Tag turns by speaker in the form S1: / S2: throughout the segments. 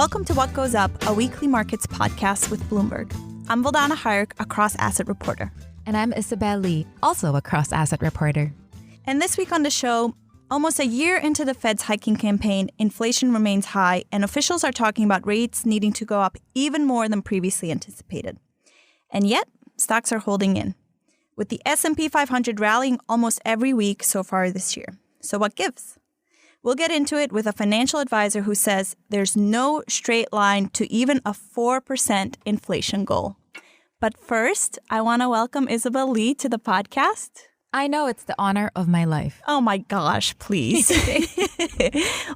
S1: Welcome to What Goes Up, a weekly markets podcast with Bloomberg. I'm Valdana Hayek, a cross-asset reporter.
S2: And I'm Isabel Lee, also a cross-asset reporter.
S1: And this week on the show, almost a year into the Fed's hiking campaign, inflation remains high, and officials are talking about rates needing to go up even more than previously anticipated. And yet, stocks are holding in, with the S&P 500 rallying almost every week so far this year. So what gives? We'll get into it with a financial advisor who says there's no straight line to even a 4% inflation goal. But first, I want to welcome Isabel Lee to the podcast.
S2: I know, it's the honor of my life.
S1: Oh my gosh, please.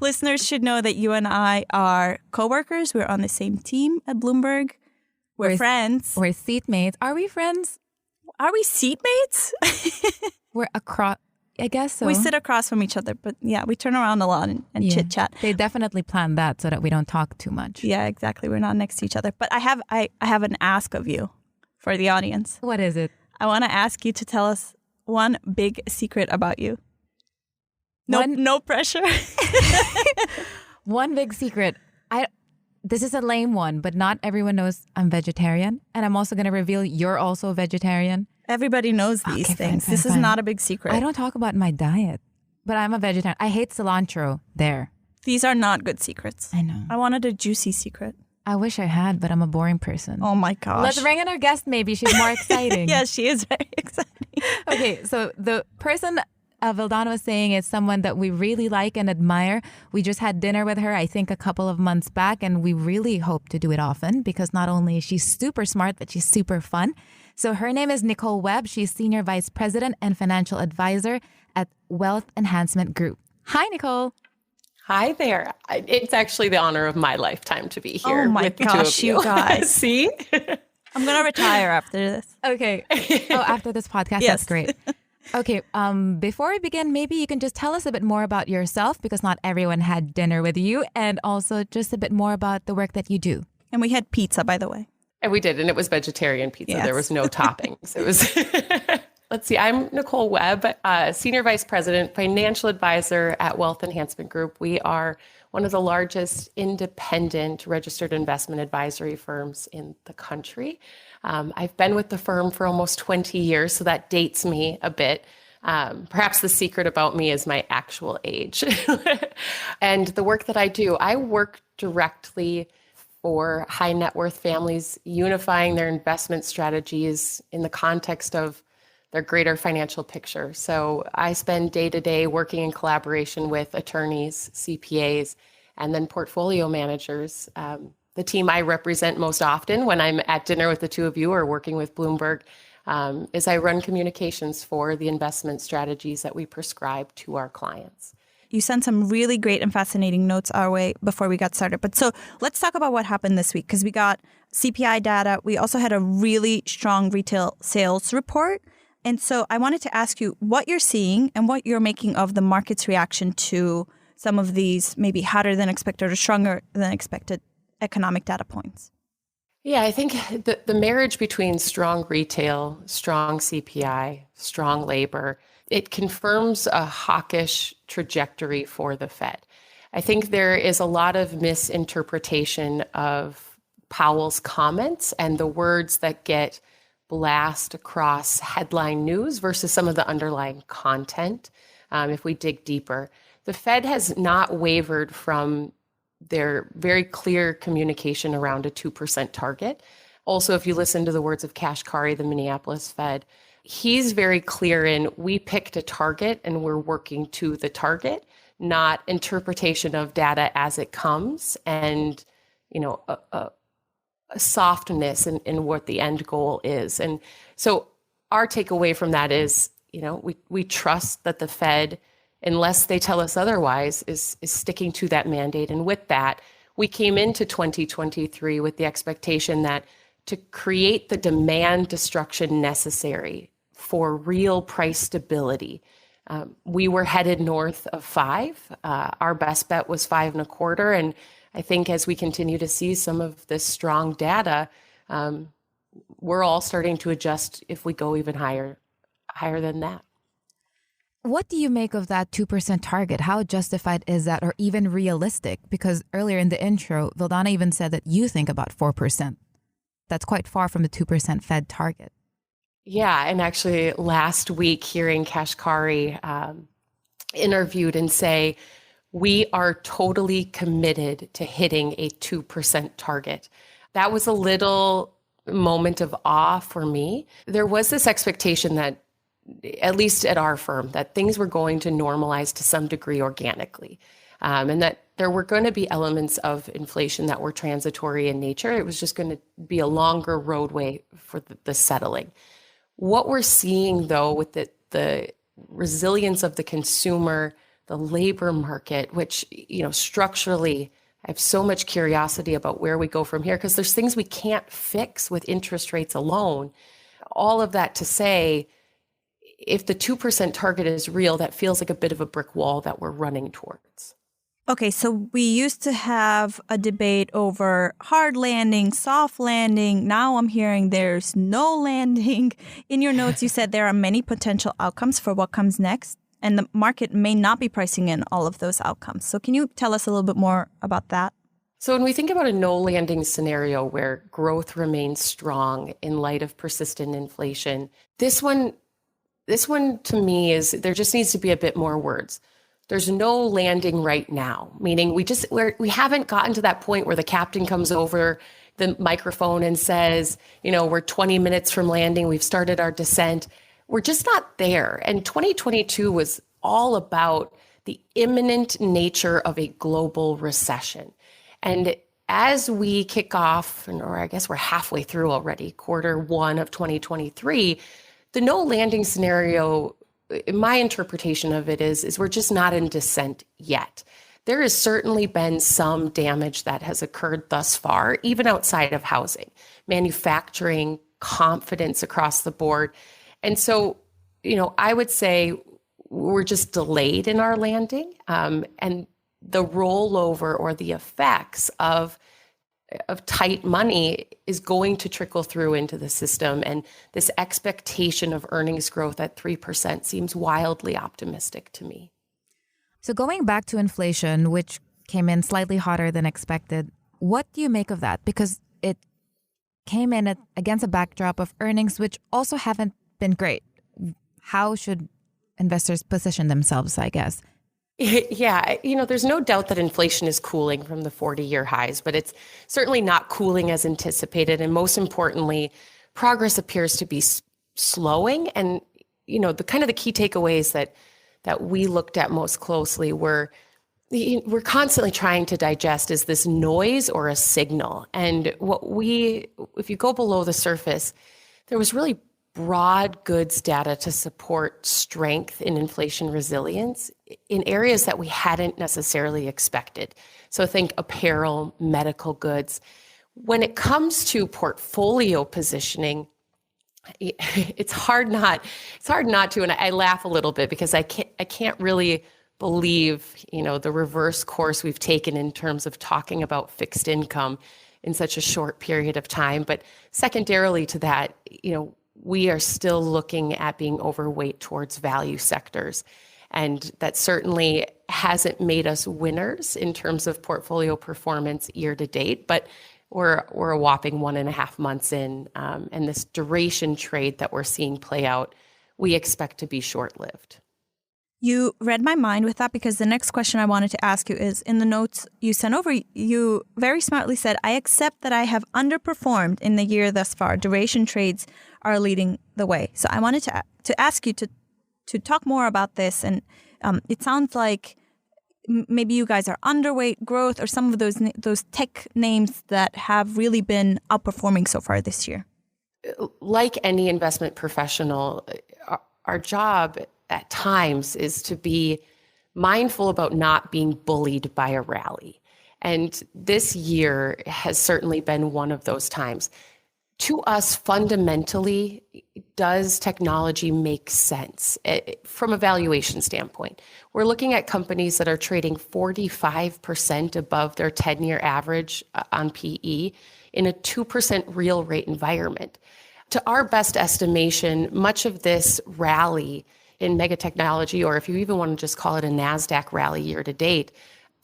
S1: Listeners should know that you and I are coworkers. We're on the same team at Bloomberg. We're friends.
S2: We're seatmates. Are we friends?
S1: Are we seatmates?
S2: We're across, I guess so.
S1: We sit across from each other, but yeah, we turn around a lot and chit chat.
S2: They definitely planned that so that we don't talk too much.
S1: Yeah, exactly. We're not next to each other. But I have an ask of you for the audience.
S2: What is it?
S1: I want to ask you to tell us one big secret about you. No pressure.
S2: One big secret. This is a lame one, but not everyone knows I'm vegetarian. And I'm also going to reveal you're also a vegetarian.
S1: Everybody knows these things. This is not a big secret.
S2: I don't talk about my diet, but I'm a vegetarian. I hate cilantro there.
S1: These are not good secrets.
S2: I know.
S1: I wanted a juicy secret.
S2: I wish I had, but I'm a boring person.
S1: Oh my gosh.
S2: Let's bring in our guest. Maybe she's more exciting.
S1: Yeah, she is very exciting.
S2: Okay, so the person Valdana was saying is someone that we really like and admire. We just had dinner with her, I think, a couple of months back, and we really hope to do it often because not only is she super smart, but she's super fun. So her name is Nicole Webb. She's Senior Vice President and Financial Advisor at Wealth Enhancement Group. Hi, Nicole.
S3: Hi there. It's actually the honor of my lifetime to be here.
S1: Oh my
S3: with the
S1: gosh,
S3: two of
S1: you guys.
S3: See?
S1: I'm going to retire after this.
S2: Okay. Oh, after this podcast,
S1: Yes.
S2: That's great. Okay. Before we begin, maybe you can just tell us a bit more about yourself because not everyone had dinner with you, and also just a bit more about the work that you do.
S1: And we had pizza, by the way.
S3: And we did, and it was vegetarian pizza.
S1: Yes.
S3: There was no toppings. It was. Let's see. I'm Nicole Webb, Senior Vice President, Financial Advisor at Wealth Enhancement Group. We are one of the largest independent registered investment advisory firms in the country. I've been with the firm for almost 20 years, so that dates me a bit. Perhaps the secret about me is my actual age. And the work that I do, I work directly for high net worth families, unifying their investment strategies in the context of their greater financial picture. So I spend day to day working in collaboration with attorneys, CPAs, and then portfolio managers. The team I represent most often when I'm at dinner with the two of you or working with Bloomberg is I run communications for the investment strategies that we prescribe to our clients.
S1: You sent some really great and fascinating notes our way before we got started. But so let's talk about what happened this week because we got CPI data. We also had a really strong retail sales report. And so I wanted to ask you what you're seeing and what you're making of the market's reaction to some of these maybe hotter than expected or stronger than expected economic data points.
S3: Yeah, I think the marriage between strong retail, strong CPI, strong labor, it confirms a hawkish trajectory for the Fed. I think there is a lot of misinterpretation of Powell's comments and the words that get blast across headline news versus some of the underlying content. If we dig deeper, the Fed has not wavered from their very clear communication around a 2% target. Also, if you listen to the words of Kashkari, the Minneapolis Fed, he's very clear in we picked a target and we're working to the target, not interpretation of data as it comes and, you know, a softness in what the end goal is. And so our takeaway from that is, you know, we trust that the Fed, unless they tell us otherwise, is sticking to that mandate. And with that, we came into 2023 with the expectation that to create the demand destruction necessary for real price stability, we were headed north of 5. Our best bet was 5.25. And I think as we continue to see some of this strong data, we're all starting to adjust if we go even higher than that.
S2: What do you make of that 2% target? How justified is that, or even realistic? Because earlier in the intro, Vildana even said that you think about 4%. That's quite far from the 2% Fed target.
S3: Yeah, and actually last week hearing Kashkari interviewed and say, we are totally committed to hitting a 2% target. That was a little moment of awe for me. There was this expectation that, at least at our firm, that things were going to normalize to some degree organically, and that there were going to be elements of inflation that were transitory in nature. It was just going to be a longer roadway for the settling. What we're seeing, though, with the resilience of the consumer, the labor market, which, structurally, I have so much curiosity about where we go from here, because there's things we can't fix with interest rates alone. All of that to say, if the 2% target is real, that feels like a bit of a brick wall that we're running towards.
S1: Okay, so we used to have a debate over hard landing, soft landing. Now I'm hearing there's no landing. In your notes, you said there are many potential outcomes for what comes next, and the market may not be pricing in all of those outcomes. So can you tell us a little bit more about that?
S3: So when we think about a no landing scenario where growth remains strong in light of persistent inflation, this one to me is, there just needs to be a bit more words. There's no landing right now, meaning we haven't gotten to that point where the captain comes over the microphone and says, we're 20 minutes from landing, we've started our descent. We're just not there. And 2022 was all about the imminent nature of a global recession. And as we kick off, or I guess we're halfway through already, quarter one of 2023, the no landing scenario, my interpretation of it is we're just not in descent yet. There has certainly been some damage that has occurred thus far, even outside of housing, manufacturing, confidence across the board. And so, I would say we're just delayed in our landing, and the rollover or the effects of tight money is going to trickle through into the system. And this expectation of earnings growth at 3% seems wildly optimistic to me.
S2: So going back to inflation, which came in slightly hotter than expected, what do you make of that? Because it came in against a backdrop of earnings, which also haven't been great. How should investors position themselves, I guess?
S3: Yeah, there's no doubt that inflation is cooling from the 40-year highs, but it's certainly not cooling as anticipated. And most importantly, progress appears to be slowing. And, the key takeaways that we looked at most closely were, we're constantly trying to digest, is this noise or a signal? And if you go below the surface, there was really broad goods data to support strength in inflation resilience in areas that we hadn't necessarily expected. So think apparel, medical goods. When it comes to portfolio positioning, it's hard not to, and I laugh a little bit because I can't really believe, the reverse course we've taken in terms of talking about fixed income in such a short period of time. But secondarily to that, we are still looking at being overweight towards value sectors. And that certainly hasn't made us winners in terms of portfolio performance year to date, but we're a whopping 1.5 months in. And this duration trade that we're seeing play out, we expect to be short-lived.
S1: You read my mind with that, because the next question I wanted to ask you is, in the notes you sent over, you very smartly said, I accept that I have underperformed in the year thus far. Duration trades are leading the way. So I wanted to ask you to talk more about this. And it sounds like maybe you guys are underweight growth or some of those tech names that have really been outperforming so far this year.
S3: Like any investment professional, our job at times is to be mindful about not being bullied by a rally. And this year has certainly been one of those times. To us, fundamentally, does technology make sense from a valuation standpoint? We're looking at companies that are trading 45% above their 10-year average on PE in a 2% real rate environment. To our best estimation, much of this rally in mega technology, or if you even want to just call it a Nasdaq rally year to date,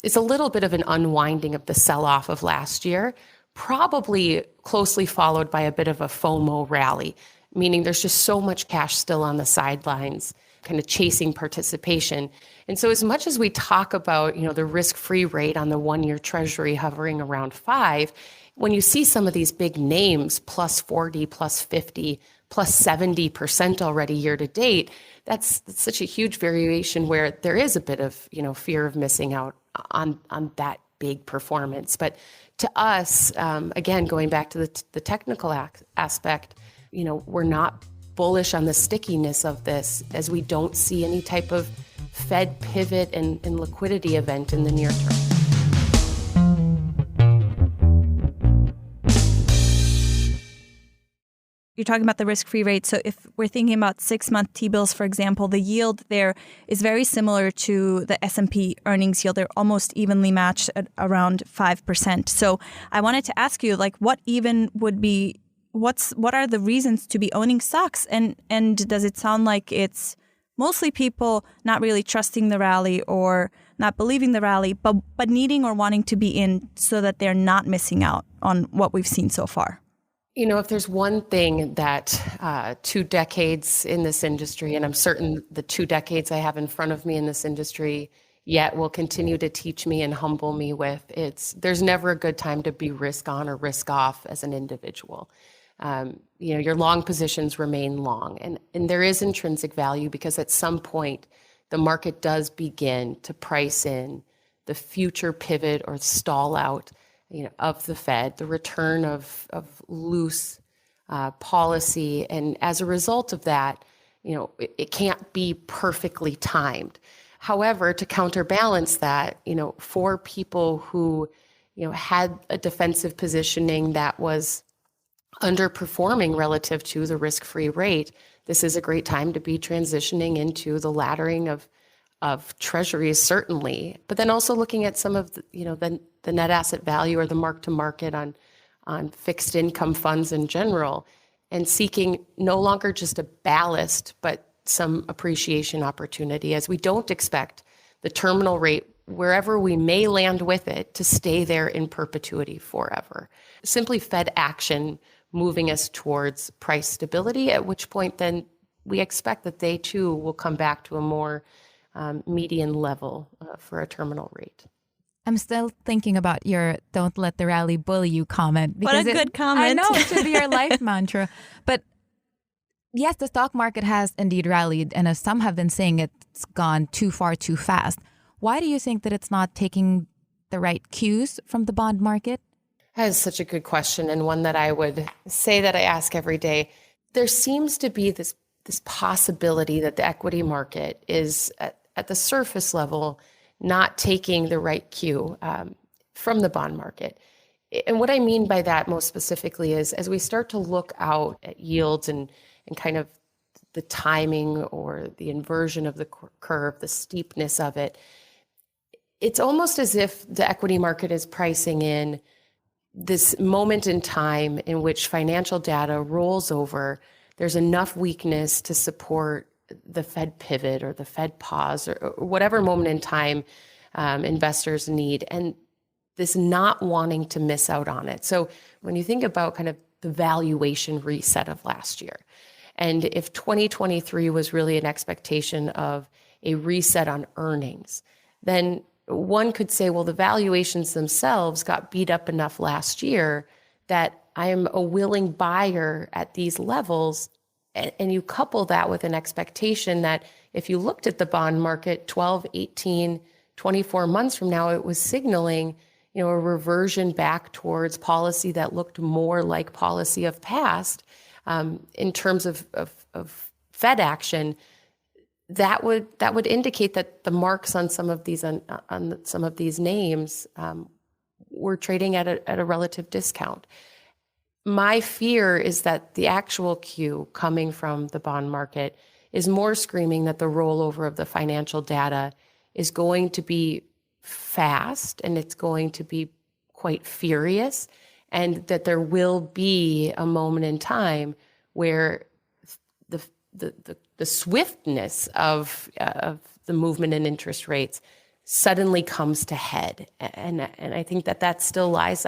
S3: it's a little bit of an unwinding of the sell-off of last year, probably closely followed by a bit of a FOMO rally, meaning there's just so much cash still on the sidelines, kind of chasing participation. And so as much as we talk about, the risk-free rate on the 1-year treasury hovering around 5, when you see some of these big names, plus 40, plus 50, plus 70% already year to date, that's such a huge variation where there is a bit of, fear of missing out on that big performance. But to us, again, going back to the technical aspect, we're not bullish on the stickiness of this, as we don't see any type of Fed pivot and liquidity event in the near term.
S1: You're talking about the risk-free rate. So if we're thinking about 6-month T-bills, for example, the yield there is very similar to the S&P earnings yield. They're almost evenly matched at around 5%. So I wanted to ask you, what even would be, what are the reasons to be owning stocks? And does it sound like it's mostly people not really trusting the rally or not believing the rally, but needing or wanting to be in so that they're not missing out on what we've seen so far?
S3: If there's one thing that 2 decades in this industry, and I'm certain the 2 decades I have in front of me in this industry yet will continue to teach me and humble me with, there's never a good time to be risk on or risk off as an individual. Your long positions remain long, and there is intrinsic value because at some point the market does begin to price in the future pivot or stall out of the Fed, the return of loose policy. And as a result of that, it can't be perfectly timed. However, to counterbalance that, for people who, had a defensive positioning that was underperforming relative to the risk-free rate, this is a great time to be transitioning into the laddering of treasuries, certainly, but then also looking at some of the net asset value or the mark to market on fixed income funds in general, and seeking no longer just a ballast, but some appreciation opportunity, as we don't expect the terminal rate, wherever we may land with it, to stay there in perpetuity forever. Simply Fed action moving us towards price stability, at which point then we expect that they too will come back to a more median level for a terminal rate.
S2: I'm still thinking about your "don't let the rally bully you" comment.
S1: What a good comment.
S2: I know, it should be your life mantra. But yes, the stock market has indeed rallied, and as some have been saying, it's gone too far too fast. Why do you think that it's not taking the right cues from the bond market?
S3: That is such a good question, and one that I would say that I ask every day. There seems to be this possibility that the equity market is at the surface level not taking the right cue from the bond market. And what I mean by that most specifically is, as we start to look out at yields and kind of the timing or the inversion of the curve, the steepness of it, it's almost as if the equity market is pricing in this moment in time in which financial data rolls over. There's enough weakness to support the Fed pivot or the Fed pause or whatever moment in time investors need, and this not wanting to miss out on it. So when you think about kind of the valuation reset of last year, and if 2023 was really an expectation of a reset on earnings, then one could say, well, the valuations themselves got beat up enough last year that I am a willing buyer at these levels. And you couple that with an expectation that if you looked at the bond market 12, 18, 24 months from now, it was signaling, a reversion back towards policy that looked more like policy of past in terms of Fed action. That would indicate that the marks on some of these on some of these names were trading at a relative discount. My fear is that the actual cue coming from the bond market is more screaming that the rollover of the financial data is going to be fast and it's going to be quite furious, and that there will be a moment in time where the the swiftness of the movement in interest rates suddenly comes to head. And I think that still lies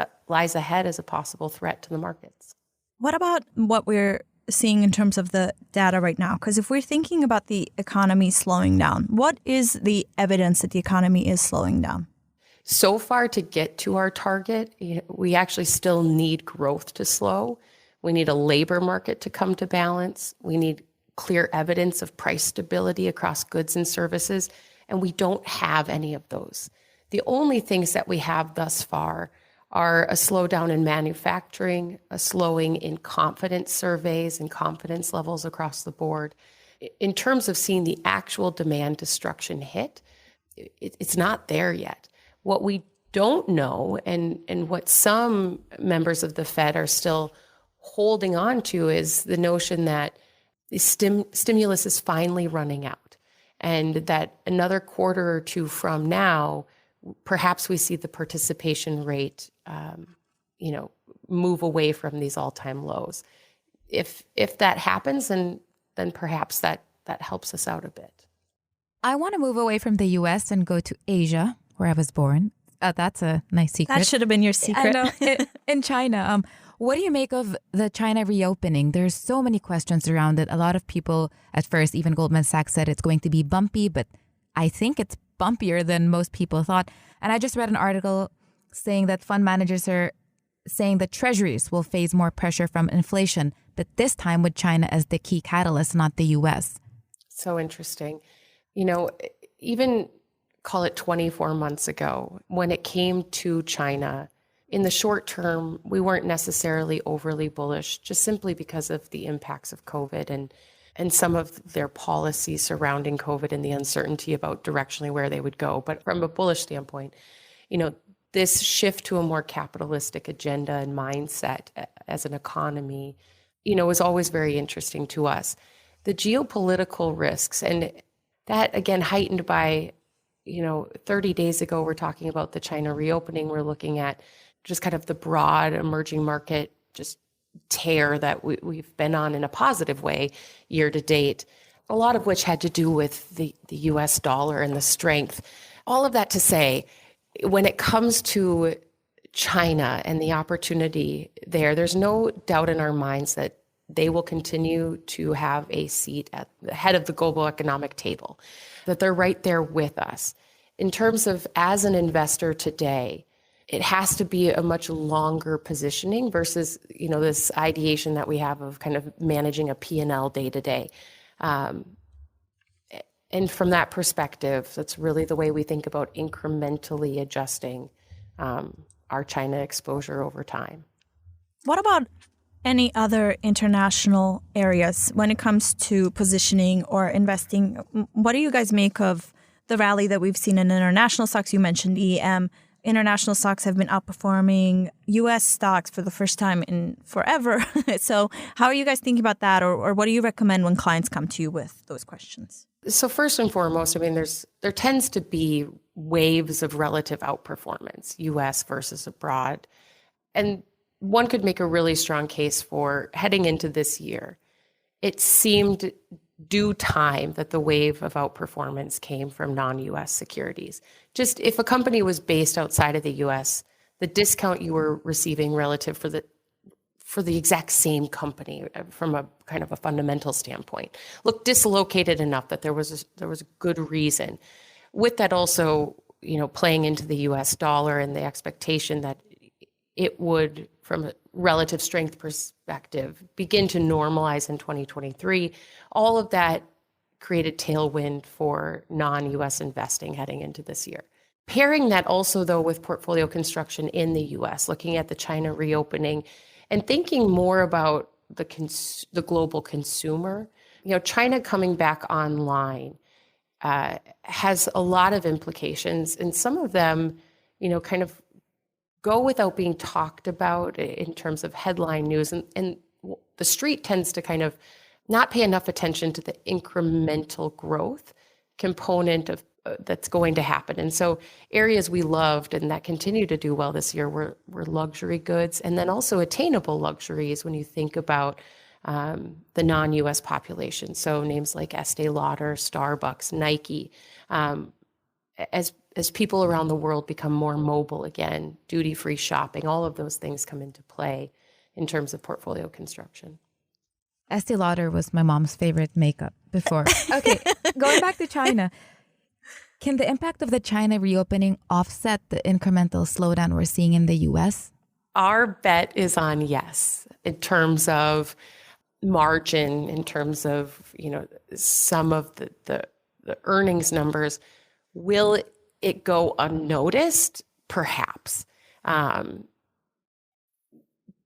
S3: ahead as a possible threat to the markets.
S1: What about what we're seeing in terms of the data right now? Because if we're thinking about the economy slowing down, what is the evidence that the economy is slowing down?
S3: So far, to get to our target, we actually still need growth to slow. We need a labor market to come to balance. We need clear evidence of price stability across goods and services, and we don't have any of those. The only things that we have thus far are a slowdown in manufacturing, a slowing in confidence surveys and confidence levels across the board. In terms of seeing the actual demand destruction hit, it's not there yet. What we don't know, and what some members of the Fed are still holding on to, is the notion that the stimulus is finally running out, and that another quarter or two from now, perhaps we see the participation rate, move away from these all-time lows. If that happens, then perhaps that helps us out a bit.
S2: I want to move away from the U.S. and go to Asia, where I was born. That's a nice secret.
S1: That should have been your secret.
S2: I know. In China. What do you make of the China reopening? There's so many questions around it. A lot of people, at first, even Goldman Sachs said it's going to be bumpy, but I think it's bumpier than most people thought. And I just read an article saying that fund managers are saying that treasuries will face more pressure from inflation, but this time with China as the key catalyst, not the U.S.
S3: So interesting. Even call it 24 months ago, when it came to China, in the short term, we weren't necessarily overly bullish, just simply because of the impacts of COVID and some of their policies surrounding COVID and the uncertainty about directionally where they would go. But from a bullish standpoint, this shift to a more capitalistic agenda and mindset as an economy, was always very interesting to us. The geopolitical risks, and that again heightened by, 30 days ago, we're talking about the China reopening. We're looking at just kind of the broad emerging market just tear that we've been on in a positive way year to date, a lot of which had to do with the US dollar and the strength. All of that to say, when it comes to China and the opportunity there's no doubt in our minds that they will continue to have a seat at the head of the global economic table, that they're right there with us. In terms of, as an investor today, it has to be a much longer positioning versus, this ideation that we have of kind of managing a P&L day to day. And from that perspective, that's really the way we think about incrementally adjusting our China exposure over time.
S1: What about any other international areas when it comes to positioning or investing? What do you guys make of the rally that we've seen in international stocks? You mentioned EM. International stocks have been outperforming U.S. stocks for the first time in forever. So how are you guys thinking about that? Or what do you recommend when clients come to you with those questions?
S3: So first and foremost, there tends to be waves of relative outperformance, U.S. versus abroad. And one could make a really strong case for heading into this year. It seemed due time that the wave of outperformance came from non-U.S. securities. Just if a company was based outside of the U.S., the discount you were receiving relative for the exact same company from a kind of a fundamental standpoint looked dislocated enough that there was a good reason. With that also, playing into the U.S. dollar and the expectation that it would, from a relative strength perspective, begin to normalize in 2023. All of that created tailwind for non-U.S. investing heading into this year. Pairing that also, though, with portfolio construction in the U.S., looking at the China reopening and thinking more about the global consumer. China coming back online has a lot of implications, and some of them, kind of go without being talked about in terms of headline news. And the street tends to kind of not pay enough attention to the incremental growth component of that's going to happen. And so areas we loved and that continue to do well this year were luxury goods, and then also attainable luxuries when you think about the non-US population. So names like Estee Lauder, Starbucks, Nike, as people around the world become more mobile again, duty-free shopping, all of those things come into play in terms of portfolio construction.
S2: Estee Lauder was my mom's favorite makeup before. Okay, going back to China. Can the impact of the China reopening offset the incremental slowdown we're seeing in the U.S.?
S3: Our bet is on yes, in terms of margin, in terms of, some of the earnings numbers. Will it go unnoticed? Perhaps. But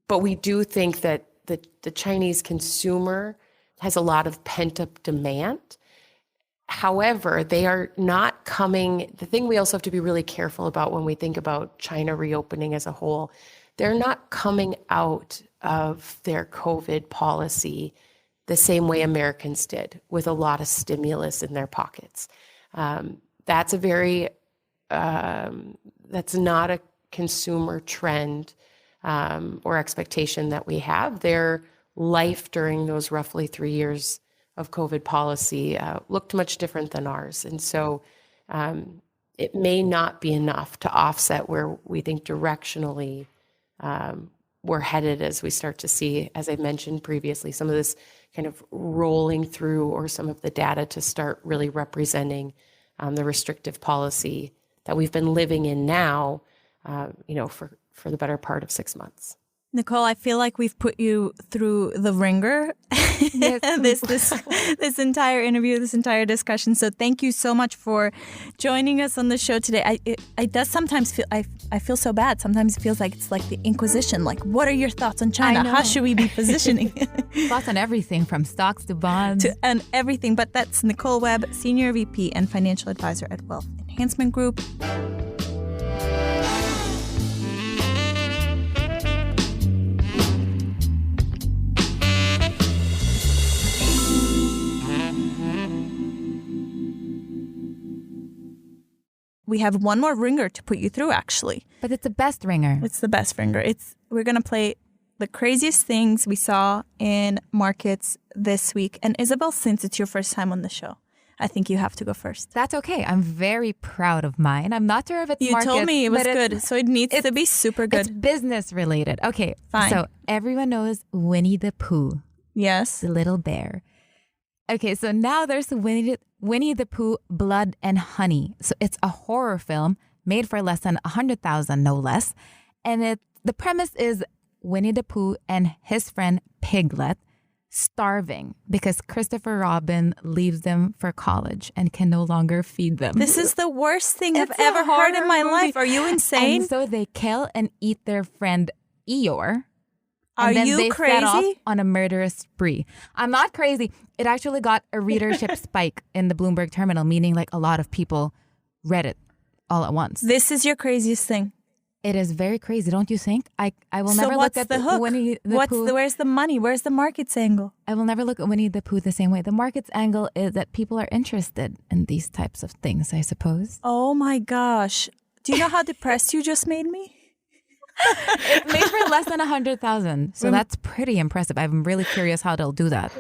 S3: we do think that the Chinese consumer has a lot of pent-up demand. However, they are not coming. The thing we also have to be really careful about when we think about China reopening as a whole, they're not coming out of their COVID policy the same way Americans did, with a lot of stimulus in their pockets. That's not a consumer trend or expectation that we have. Their life during those roughly 3 years of COVID policy looked much different than ours. And so it may not be enough to offset where we think directionally we're headed, as we start to see, as I mentioned previously, some of this kind of rolling through, or some of the data to start really representing the restrictive policy that we've been living in now, for the better part of 6 months.
S1: Nicole, I feel like we've put you through the ringer this entire interview, this entire discussion. So thank you so much for joining us on the show today. It does sometimes feel, I feel so bad. Sometimes it feels like it's like the Inquisition. Like, what are your thoughts on China? How should we be positioning?
S2: Thoughts on everything from stocks to bonds.
S1: And everything. But that's Nicole Webb, Senior VP and Financial Advisor at Wealth Enhancement Group. We have one more ringer to put you through, actually.
S2: But it's the best ringer.
S1: It's the best ringer. We're going to play the craziest things we saw in markets this week. And Isabel, since it's your first time on the show, I think you have to go first.
S2: That's okay. I'm very proud of mine. I'm not sure if it's markets.
S1: You told me it was good, so it needs to be super good.
S2: It's business related. Okay,
S1: fine.
S2: So everyone knows Winnie the Pooh.
S1: Yes.
S2: The little bear. Okay, so now there's Winnie the Pooh, Blood and Honey. So it's a horror film made for less than $100,000, no less. And the premise is Winnie the Pooh and his friend Piglet starving because Christopher Robin leaves them for college and can no longer feed them.
S1: This is the worst thing I've ever heard in my life. Are you insane?
S2: And so they kill and eat their friend Eeyore.
S1: Are
S2: then
S1: you
S2: they
S1: crazy?
S2: Set off on a murderous spree. I'm not crazy. It actually got a readership spike in the Bloomberg terminal, meaning like a lot of people read it all at once.
S1: This is your craziest thing.
S2: It is very crazy, don't you think? I will
S1: so
S2: never
S1: what's
S2: look at
S1: the hook?
S2: Winnie the Pooh.
S1: Where's the money? Where's the market's angle?
S2: I will never look at Winnie the Pooh the same way. The market's angle is that people are interested in these types of things, I suppose.
S1: Oh my gosh. Do you know how depressed you just made me?
S2: It's made for less than 100,000. So that's pretty impressive. I'm really curious how they'll do that.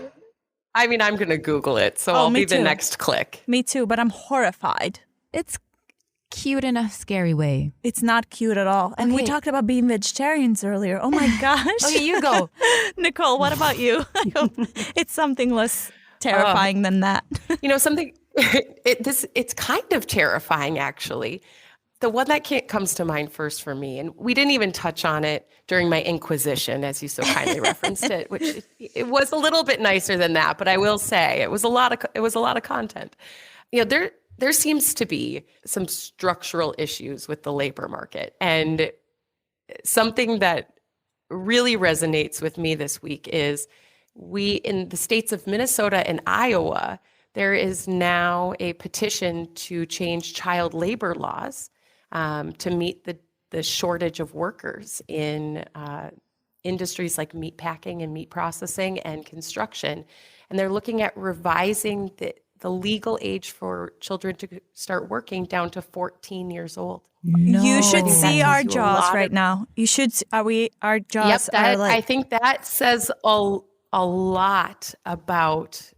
S3: I mean, I'm going to Google it, so I'll be the next click.
S1: Me too, but I'm horrified.
S2: It's cute in a scary way.
S1: It's not cute at all. And we talked about being vegetarians earlier. Oh my gosh.
S2: Okay, you go.
S1: Nicole, what about you? I hope it's something less terrifying than that.
S3: It's kind of terrifying, actually. The one that comes to mind first for me, and we didn't even touch on it during my Inquisition, as you so kindly referenced it, which it was a little bit nicer than that. But I will say it was a lot of content. There seems to be some structural issues with the labor market, and something that really resonates with me this week is in the states of Minnesota and Iowa, there is now a petition to change child labor laws to meet the shortage of workers in industries like meat packing and meat processing and construction. And they're looking at revising the legal age for children to start working down to 14 years old.
S1: No. You should see our jaws right now. You should. Our jaws are like.
S3: I think that says a a lot about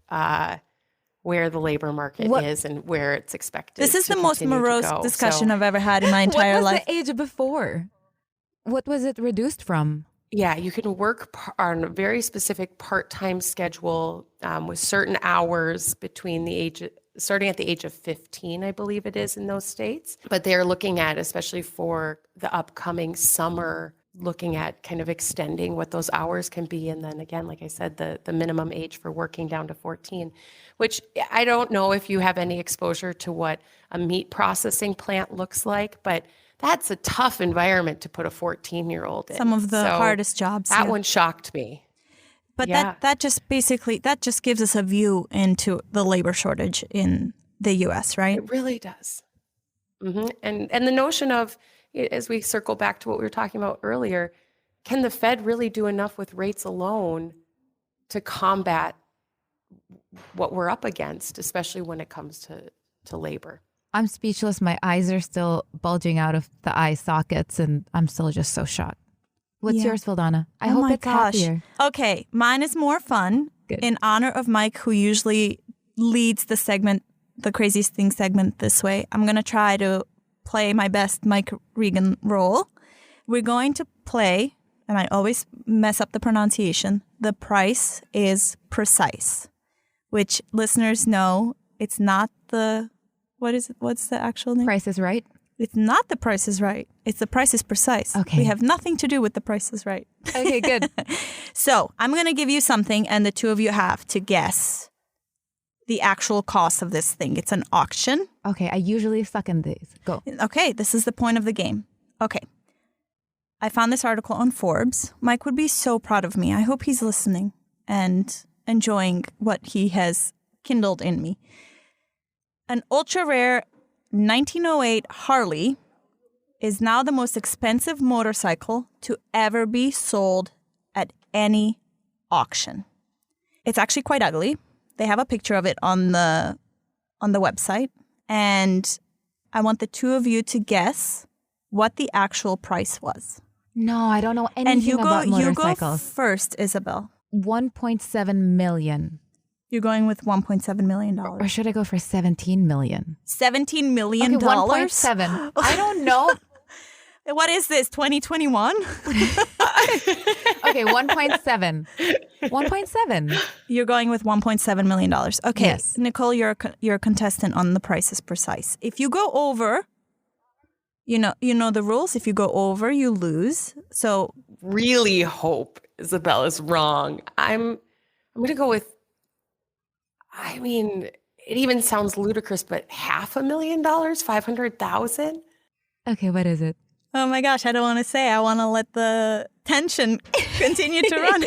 S3: where the labor market is and where it's expected.
S1: This is
S3: to
S1: the most
S3: continue to
S1: morose
S3: go.
S1: discussion I've ever had in my entire
S2: What was
S1: life.
S2: the age before? What was it reduced from?
S3: Yeah, you can work on a very specific part-time schedule with certain hours starting at the age of 15, I believe it is in those states. But they're looking at, especially for the upcoming summer, looking at kind of extending what those hours can be. And then again, like I said, the minimum age for working down to 14, which I don't know if you have any exposure to what a meat processing plant looks like, but that's a tough environment to put a 14-year-old in.
S1: Some of the hardest jobs.
S3: That one shocked me.
S1: But that just gives us a view into the labor shortage in the U.S., right?
S3: It really does. Mm-hmm. And the notion of, as we circle back to what we were talking about earlier, can the Fed really do enough with rates alone to combat what we're up against, especially when it comes to labor?
S2: I'm speechless. My eyes are still bulging out of the eye sockets, and I'm still just so shocked. What's yours, Vildana? I hope it's happier.
S1: Okay, mine is more fun.
S2: Good.
S1: In honor of Mike, who usually leads the segment, the Craziest Thing segment this way, I'm going to try to play my best Mike Regan role. We're going to play, and I always mess up the pronunciation, The Price is Precise, which listeners know it's not the... What is it? What's the actual name?
S2: Price is Right?
S1: It's not The Price is Right. It's The Price is Precise.
S2: Okay.
S1: We have nothing to do with The Price is Right.
S2: Okay, good.
S1: So I'm going to give you something, and the two of you have to guess the actual cost of this thing. It's an auction.
S2: Okay, I usually suck in these. Go.
S1: Okay, this is the point of the game. Okay. I found this article on Forbes. Mike would be so proud of me. I hope he's listening and enjoying what he has kindled in me. An ultra-rare 1908 Harley is now the most expensive motorcycle to ever be sold at any auction. It's actually quite ugly. They have a picture of it on the website, and I want the two of you to guess what the actual price was.
S2: No, I don't know anything about motorcycles.
S1: You go first, Isabel.
S2: 1.7 million.
S1: You're going with $1.7 million.
S2: Or should I go for 17 million?
S1: $17 million?
S2: Okay, 1.7. I don't know.
S1: What is this, 2021?
S2: Okay, 1.7. 1.7.
S1: You're going with $1.7 million. Okay,
S2: yes.
S1: Nicole, you're a contestant on The Price is Precise. If you go over, you know the rules. If you go over, you lose. So
S3: really hope Isabella's wrong. I'm going to go with, I mean, it even sounds ludicrous, but $500,000, 500,000.
S2: Okay, what is it?
S1: Oh my gosh, I don't want to say. I want to let the tension continue to run.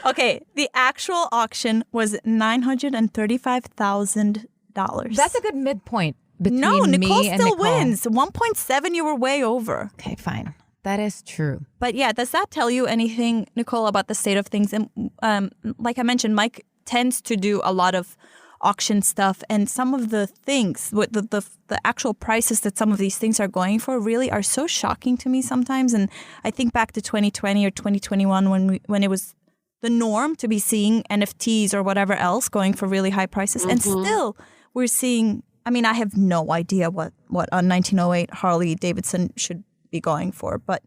S1: Okay, the actual auction was $935,000.
S2: That's a good midpoint between
S1: Nicole
S2: me and
S1: still
S2: Nicole.
S1: wins. 1.7, you were way over.
S2: Okay, fine. That is true.
S1: But yeah, does that tell you anything, Nicole, about the state of things? And like I mentioned, Mike tends to do a lot of auction stuff, and some of the things, the actual prices that some of these things are going for really are so shocking to me sometimes. And I think back to 2020 or 2021 when it was the norm to be seeing NFTs or whatever else going for really high prices. And still we're seeing, I mean, I have no idea what a 1908 Harley Davidson should be going for, but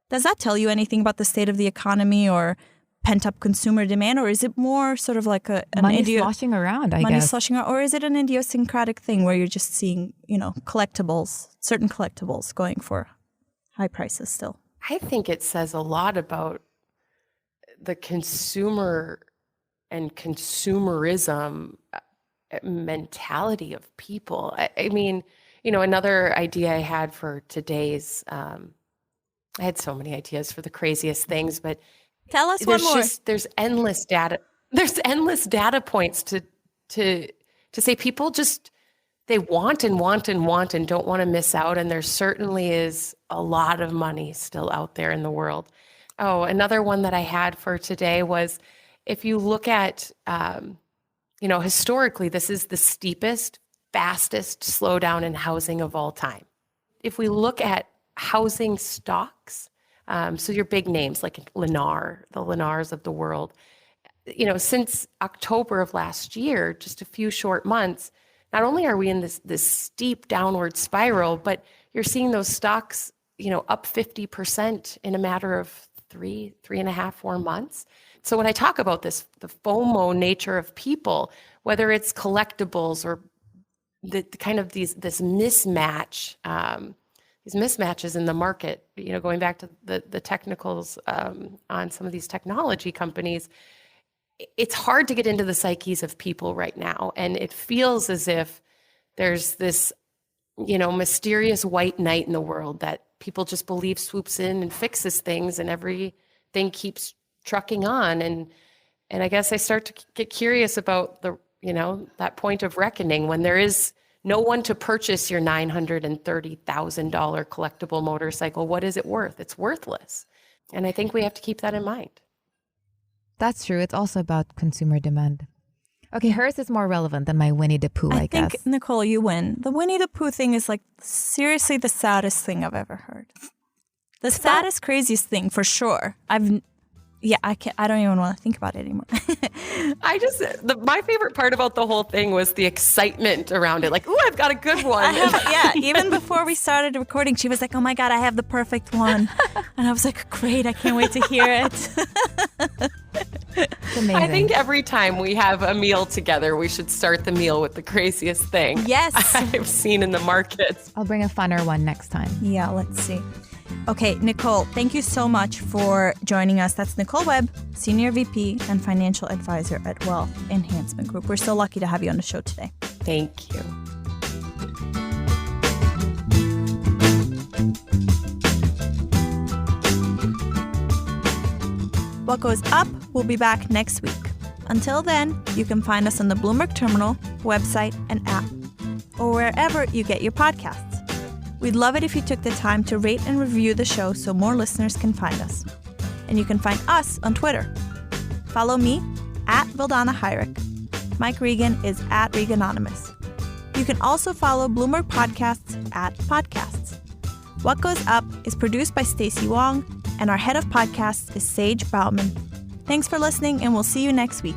S1: does that tell you anything about the state of the economy or pent-up consumer demand, or is it more sort of like
S2: money sloshing around, I guess?
S1: Sloshing around, or is it an idiosyncratic thing where you're just seeing, collectibles, certain collectibles going for high prices still?
S3: I think it says a lot about the consumer and consumerism mentality of people. I mean, another idea I had for today's, I had so many ideas for the craziest things, but
S1: tell us one more.
S3: There's endless data. There's endless data points to say people just, they want and want and want and don't want to miss out. And there certainly is a lot of money still out there in the world. Oh, another one that I had for today was, if you look at, historically, this is the steepest, fastest slowdown in housing of all time. If we look at housing stocks, so your big names like Lennar, the Lennars of the world, since October of last year, just a few short months, not only are we in this steep downward spiral, but you're seeing those stocks, up 50% in a matter of 3.5, 4 months. So when I talk about the FOMO nature of people, whether it's collectibles or the kind of this mismatch, these mismatches in the market, going back to the technicals on some of these technology companies, it's hard to get into the psyches of people right now. And it feels as if there's this, mysterious white knight in the world that people just believe swoops in and fixes things, and everything keeps trucking on. And I guess I start to get curious about that point of reckoning when there is no one to purchase your $930,000 collectible motorcycle. What is it worth? It's worthless. And I think we have to keep that in mind.
S2: That's true. It's also about consumer demand. Okay, hers is more relevant than my Winnie the Pooh, I guess.
S1: I think, Nicole, you win. The Winnie the Pooh thing is seriously the saddest thing I've ever heard. The saddest, craziest thing, for sure. I don't even want to think about it anymore.
S3: My favorite part about the whole thing was the excitement around it. Ooh, I've got a good one.
S1: Even before we started recording, she was like, oh my God, I have the perfect one. And I was like, great, I can't wait to hear it.
S2: It's amazing.
S3: I think every time we have a meal together, we should start the meal with the craziest thing I've seen in the markets.
S2: I'll bring a funner one next time.
S1: Yeah, let's see. Okay, Nicole, thank you so much for joining us. That's Nicole Webb, Senior VP and Financial Advisor at Wealth Enhancement Group. We're so lucky to have you on the show today.
S3: Thank you.
S1: What Goes Up will be back next week. Until then, you can find us on the Bloomberg Terminal, website, and app, or wherever you get your podcasts. We'd love it if you took the time to rate and review the show so more listeners can find us. And you can find us on Twitter. Follow me at Vildana Hyrick. Mike Regan is at Reganonymous. You can also follow Bloomberg Podcasts at Podcasts. What Goes Up is produced by Stacey Wong, and our head of podcasts is Sage Bauman. Thanks for listening, and we'll see you next week.